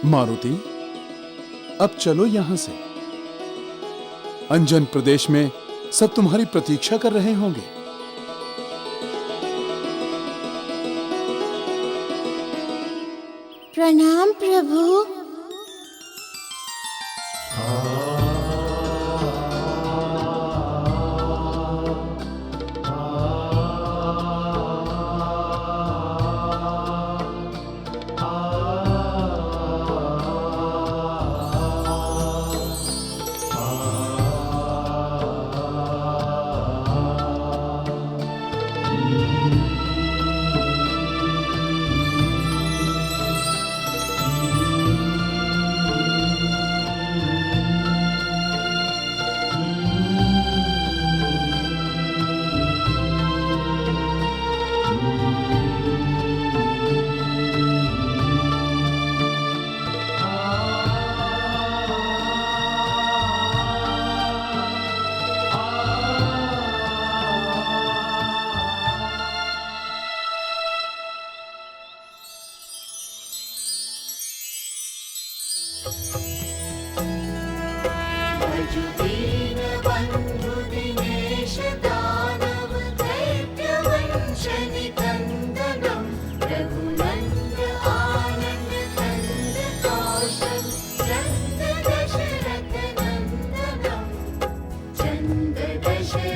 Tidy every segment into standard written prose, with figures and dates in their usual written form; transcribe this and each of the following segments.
मारुति, अब चलो यहां से। अंजन प्रदेश में सब तुम्हारी प्रतीक्षा कर रहे होंगे। प्रणाम प्रभु।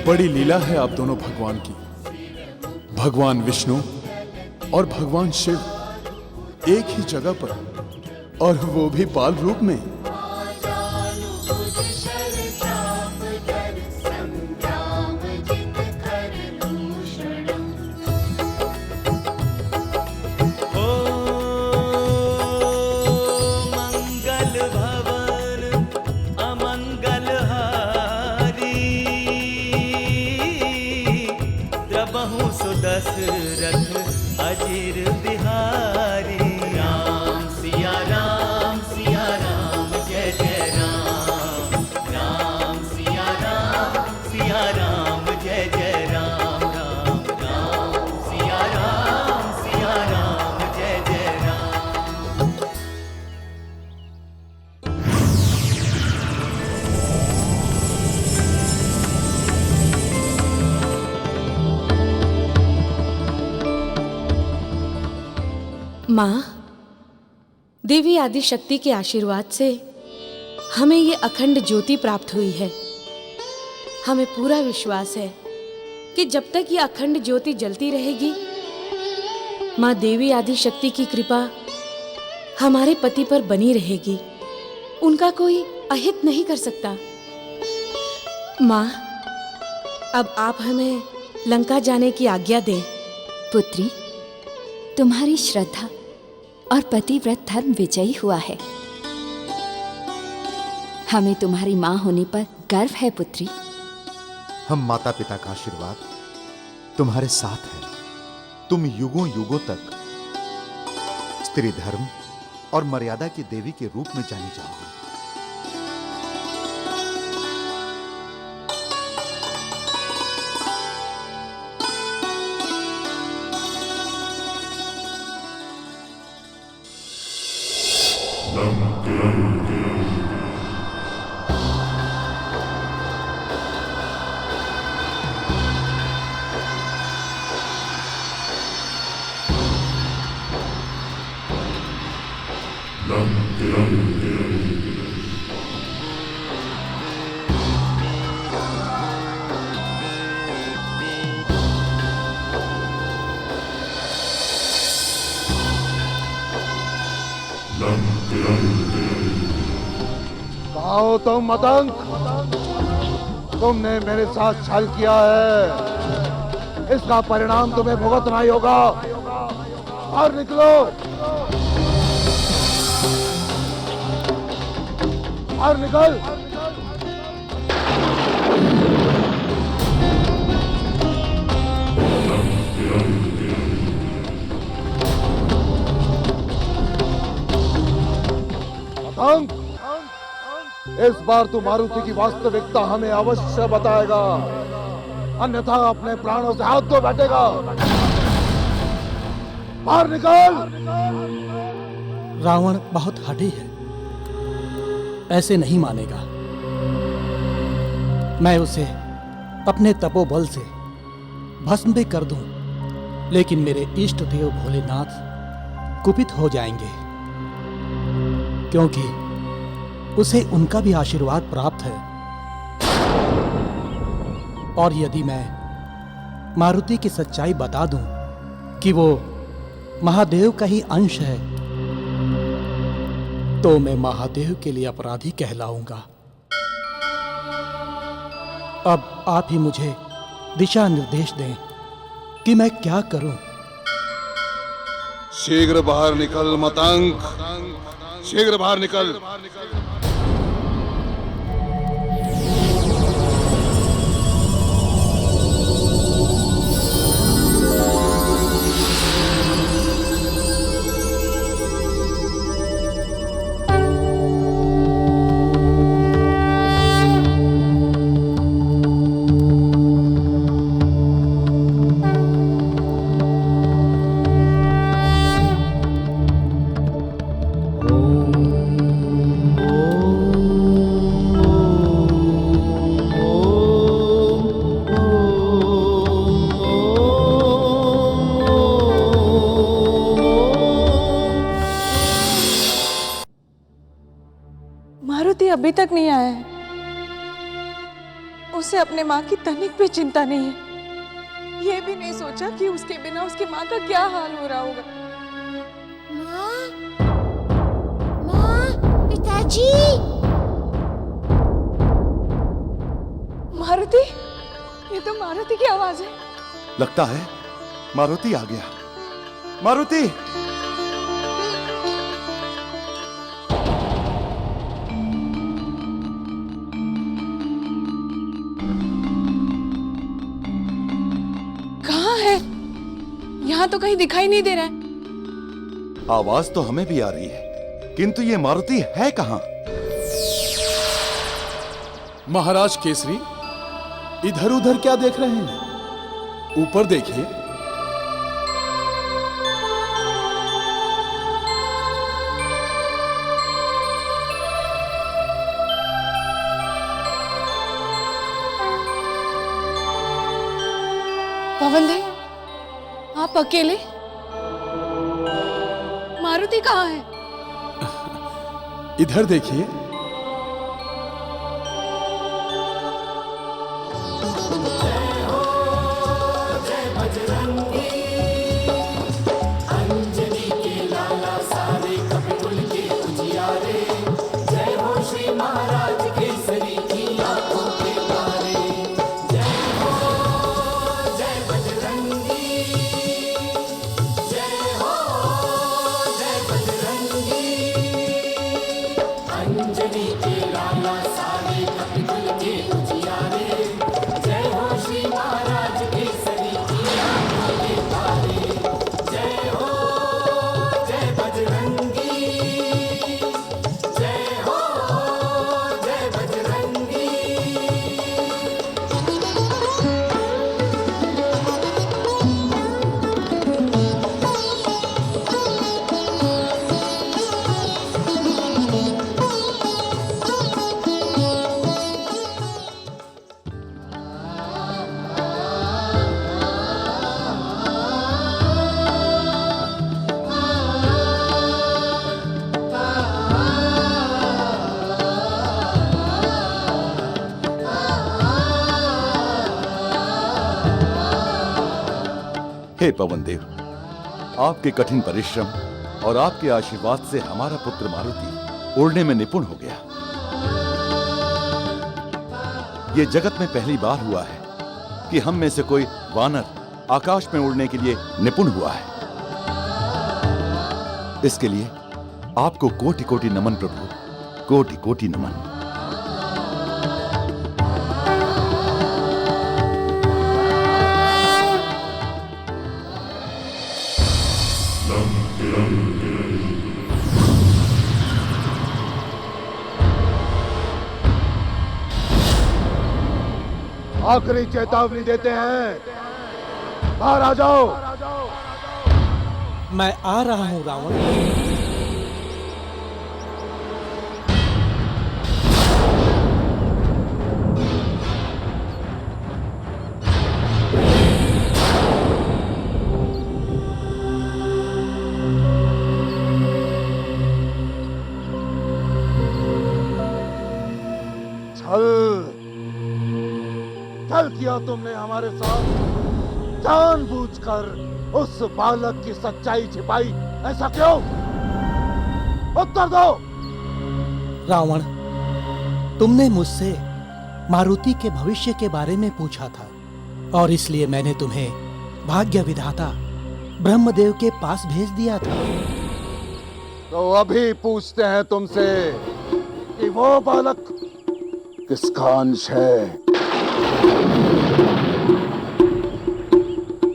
बड़ी लीला है आप दोनों भगवान की। भगवान विष्णु और भगवान शिव एक ही जगह पर, और वो भी बाल रूप में। दशरथ अजीर बिहारी, राम सिया राम जय जय राम, राम सिया राम जय जय राम, राम राम सिया राम जय जय राम। माँ, देवी आदिशक्ति के आशीर्वाद से हमें ये अखंड ज्योति प्राप्त हुई है। हमें पूरा विश्वास है कि जब तक ये अखंड ज्योति जलती रहेगी, माँ देवी आदिशक्ति की कृपा हमारे पति पर बनी रहेगी। उनका कोई अहित नहीं कर सकता। माँ, अब आप हमें लंका जाने की आज्ञा दें। पुत्री, तुम्हारी श्रद्धा और पतिव्रत धर्म विजयी हुआ है। हमें तुम्हारी मां होने पर गर्व है पुत्री। हम माता पिता का आशीर्वाद तुम्हारे साथ है। तुम युगों युगों तक स्त्री धर्म और मर्यादा की देवी के रूप में जानी जाओगी। कहाँ हो तुम मतंग? तुमने मेरे साथ छल किया है, इसका परिणाम तुम्हें भुगतना ही होगा। और निकलो, और निकल। मतंग, इस बार तू मारुति की वास्तविकता हमें अवश्य बताएगा, अन्यथा अपने प्राणों से हाथ धो बैठेगा। बाहर निकल। रावण बहुत हठी है, ऐसे नहीं मानेगा। मैं उसे अपने तपोबल से भस्म भी कर दूं, लेकिन मेरे इष्ट देव भोलेनाथ कुपित हो जाएंगे, क्योंकि उसे उनका भी आशीर्वाद प्राप्त है। और यदि मैं मारुति की सच्चाई बता दूं कि वो महादेव का ही अंश है, तो मैं महादेव के लिए अपराधी कहलाऊंगा। अब आप ही मुझे दिशा निर्देश दें कि मैं क्या करूं। शीघ्र बाहर निकल मतंग, शीघ्र बाहर निकल। मारुति अभी तक नहीं आया है। उसे अपने माँ की तनिक भी चिंता नहीं है। ये भी नहीं सोचा कि उसके बिना उसकी माँ का क्या हाल हो रहा होगा। माँ, पिताजी। मारुति, ये तो मारुति की आवाज है। लगता है मारुति आ गया। मारुति! कहाँ है? यहाँ तो कहीं दिखाई नहीं दे रहा है। आवाज तो हमें भी आ रही है, किंतु ये मारुति है कहां? महाराज केसरी, इधर उधर क्या देख रहे हैं? ऊपर देखिए। पवन देव, आप अकेले? मारुति कहाँ है? इधर देखिए। हे पवन देव, आपके कठिन परिश्रम और आपके आशीर्वाद से हमारा पुत्र मारुति उड़ने में निपुण हो गया। ये जगत में पहली बार हुआ है कि हम में से कोई वानर आकाश में उड़ने के लिए निपुण हुआ है। इसके लिए आपको कोटि कोटि नमन प्रभु, कोटि कोटि नमन। आखिरी चेतावनी देते हैं, बाहर आ जाओ। मैं आ रहा हूं रावण। छल किया तुमने हमारे साथ, जानबूझकर उस बालक की सच्चाई छिपाई, ऐसा क्यों? उत्तर दो। रावण, तुमने मुझसे मारुति के भविष्य के बारे में पूछा था और इसलिए मैंने तुम्हें भाग्य विधाता ब्रह्मदेव के पास भेज दिया था। तो अभी पूछते हैं तुमसे कि वो बालक किसका अंश है?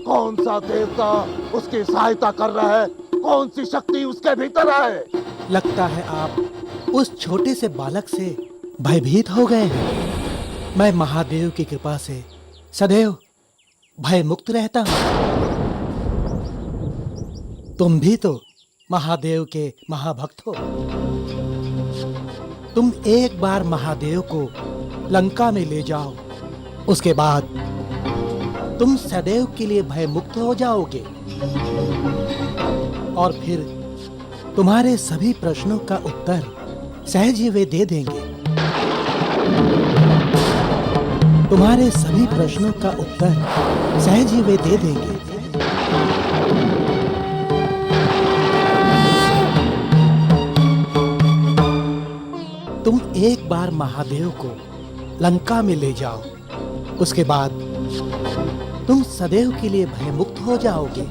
कौन सा देवता उसकी सहायता कर रहा है? कौन सी शक्ति उसके भीतर है? लगता है आप उस छोटे से बालक से भयभीत हो गए हैं। मैं महादेव की कृपा से सदैव भय मुक्त रहता हूं। तुम भी तो महादेव के महाभक्त हो। तुम एक बार महादेव को लंका में ले जाओ, उसके बाद तुम सदैव के लिए भय मुक्त हो जाओगे और फिर तुम्हारे सभी प्रश्नों का उत्तर सहज ही वे दे देंगे। तुम्हारे सभी प्रश्नों का उत्तर सहज ही वे दे देंगे। तुम एक बार महादेव को लंका में ले जाओ, उसके बाद तुम सदैव के लिए भयमुक्त हो जाओगे।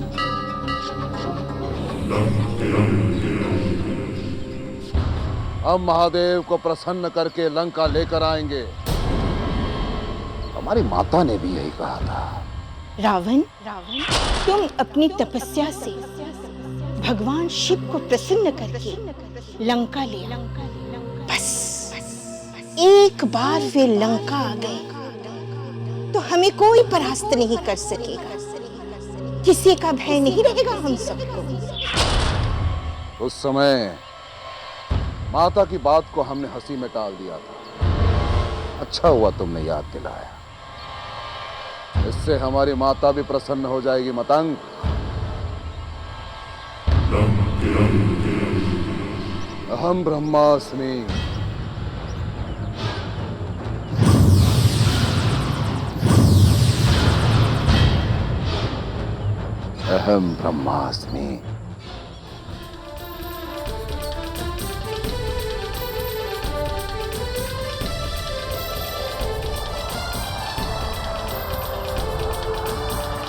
हम महादेव को प्रसन्न करके लंका लेकर आएंगे। हमारी माता ने भी यही कहा था। रावण, तुम अपनी तपस्या से भगवान शिव को प्रसन्न करके लंका ले आओ। बस एक बार वे लंका आ गए तो हमें कोई परास्त नहीं कर सकेगा। किसी का भय नहीं रहेगा हम सबको। उस समय माता की बात को हमने हंसी में टाल दिया था। अच्छा हुआ तुमने याद दिलाया। इससे हमारी माता भी प्रसन्न हो जाएगी। मतंग, अहम ब्रह्मास्मि। अहम ब्रह्मास्मि।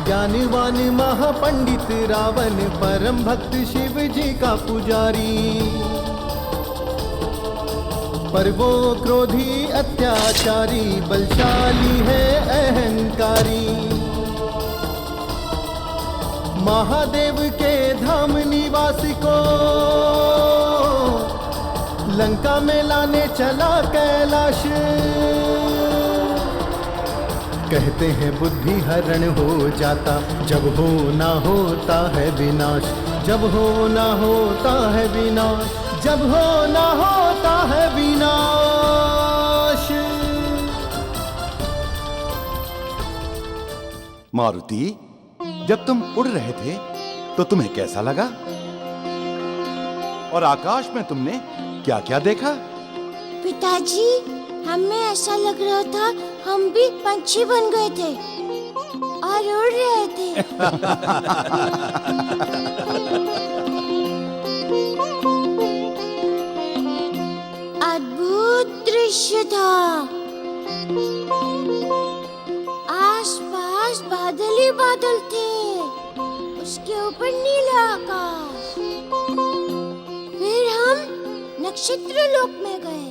ज्ञानवान महापंडित रावण परम भक्त शिव जी का पुजारी, पर वो क्रोधी अत्याचारी बलशाली है अहंकारी। महादेव के धाम निवास को लंका में लाने चला कैलाश। कहते हैं बुद्धि हरण हो जाता जब हो ना होता है विनाश। जब हो ना होता है विनाश। जब हो ना होता है विनाश। मारुति, जब तुम उड़ रहे थे तो तुम्हें कैसा लगा? और आकाश में तुमने क्या क्या देखा? पिताजी, हमें ऐसा लग रहा था हम भी पंछी बन गए थे और उड़ रहे थे। अद्भुत दृश्य था। आसपास बादल ही बादल थे, उसके ऊपर नीला आकाश। फिर हम नक्षत्र लोक में गए।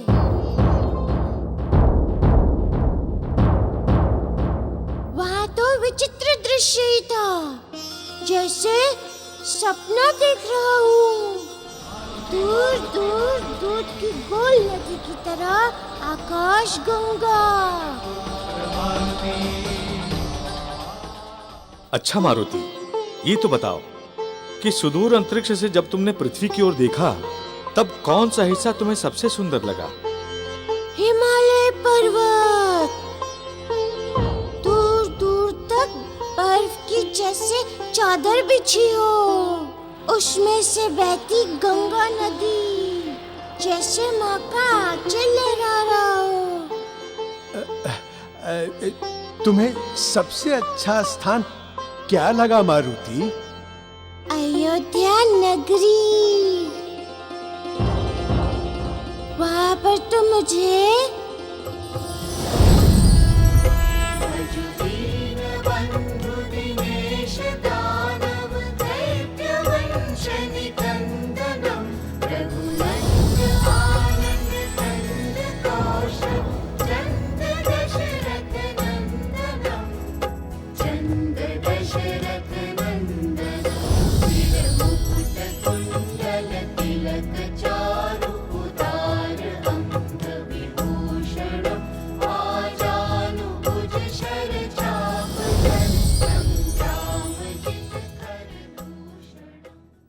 विचित्र दृश्य ही था, जैसे सपना देख रहा हूँ। दूर दूर दूध की गोल नदी की तरह आकाश गंगा। अच्छा मारुति, ये तो बताओ कि सुदूर अंतरिक्ष से जब तुमने पृथ्वी की ओर देखा तब कौन सा हिस्सा तुम्हें सबसे सुंदर लगा? हिमालय पर्वत। बर्फ की जैसे चादर बिछी हो, उसमें से बहती गंगा नदी जैसे माँ का आंचल लहरा रहा हो। तुम्हें सबसे अच्छा स्थान क्या लगा मारुति? अयोध्या नगरी। वहां पर तो मुझे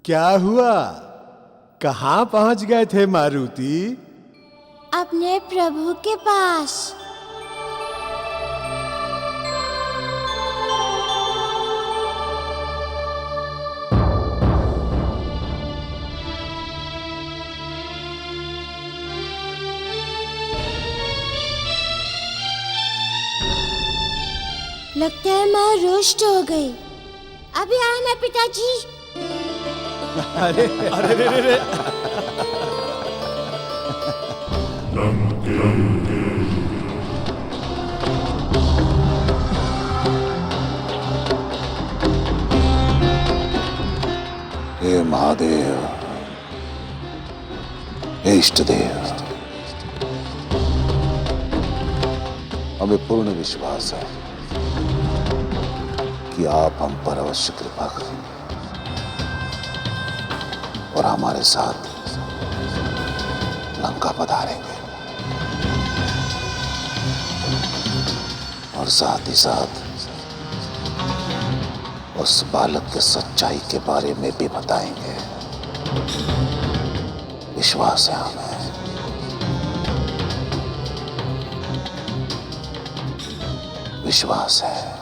क्या हुआ? कहाँ पहुंच गए थे मारुति? अपने प्रभु के पास। लगता है माँ रुष्ट हो गई। अभी आए ना पिताजी। अरे अरे रे रे रे। हे महादेव, हे इष्ट देव, हमें पूर्ण विश्वास है कि आप हम पर अवश्य कृपा करेंगे और हमारे साथ लंका पधारेंगे और साथ ही साथ उस बालक के सच्चाई के बारे में भी बताएंगे। विश्वास है हमें। विश्वास है।